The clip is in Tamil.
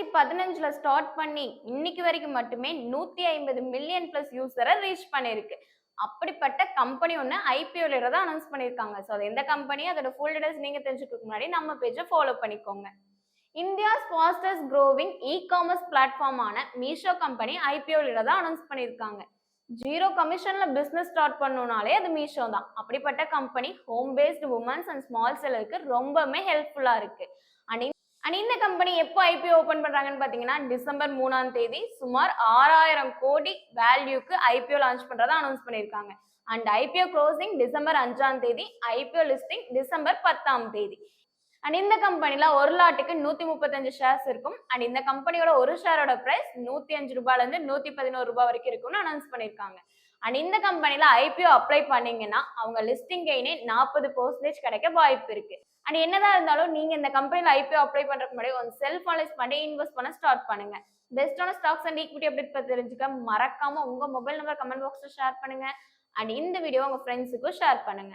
2015ல ஸ்டார்ட் பண்ணி இன்னைக்கு வரைக்கும் மட்டுமே 150 மில்லியன் பிளஸ் யூசரை ரீச் பண்ணிருக்கு. அப்படிப்பட்ட கம்பெனி ஒன்று ஐபிஓல தான் அனௌன்ஸ் பண்ணியிருக்காங்க. ஸோ அது எந்த கம்பெனி, அதோட ஃபுல் டீடைல்ஸ் நீங்க தெரிஞ்சுக்கிறதுக்கு முன்னாடி நம்ம பேஜை ஃபாலோ பண்ணிக்கோங்க. இந்தியாஸ் ஃபாஸ்டஸ்ட் க்ரோவிங் இ-காமர்ஸ் பிளாட்ஃபார்மான மீஷோ கம்பெனி ஐபிஓல தான் அனௌன்ஸ் பண்ணியிருக்காங்க. ஜீரோ கமிஷன்ல பிசினஸ் ஸ்டார்ட் பண்ணணும்னாலே அது மீஷோ தான். அப்படிப்பட்ட company home based womens and small செல்லருக்கு ரொம்பவுமே ஹெல்ப்ஃபுல்லா இருக்கு. அண்ட் இந்த கம்பெனி எப்போ ஐபிஓ ஓபன் பண்றாங்கன்னு பாத்தீங்கன்னா டிசம்பர் 3ஆம் தேதி சுமார் 6000 கோடி வேல்யூக்கு ஐபிஓ லான்ச் பண்றதா அனௌன்ஸ் பண்ணியிருக்காங்க. அண்ட் ஐபிஓ க்ளோசிங் டிசம்பர் 5ஆம் தேதி, ஐபிஓ லிஸ்டிங் டிசம்பர் 10ஆம் தேதி. அண்ட் இந்த கம்பெனில ஒரு லாட்டுக்கு 135 ஷேர்ஸ் இருக்கும். அண்ட் இந்த கம்பெனியோட ஒரு ஷேரோட பிரைஸ் 105 ரூபாயில இருந்து 111 ரூபாய் வரைக்கும் இருக்கும்னு அனௌன்ஸ் பண்ணியிருக்காங்க. அண்ட் இந்த கம்பெனில ஐபிஓ அப்ளை பண்ணீங்கன்னா அவங்க லிஸ்டிங் கெயினே 40% கிடைக்க வாய்ப்பு இருக்கு. அண்ட் என்னதான் இருந்தாலும் நீங்க இந்த கம்பெனில ஐபிஓ அப்ளை பண்றதுக்கு முன்னாடி ஒரு செல்ஃப் அனலைஸ் பண்ணி இன்வெஸ்ட் பண்ண ஸ்டார்ட் பண்ணுங்க. பெஸ்டான ஸ்டாக்ஸ் அண்ட் ஈக்விட்டி அப்டேட் பத்தி தெரிஞ்சுக்க மறக்காம உங்க மொபைல் நம்பர் கமெண்ட் பாக்ஸ்ல ஷேர் பண்ணுங்க. அண்ட் இந்த வீடியோ உங்க ஃப்ரெண்ட்ஸுக்கும் ஷேர் பண்ணுங்க.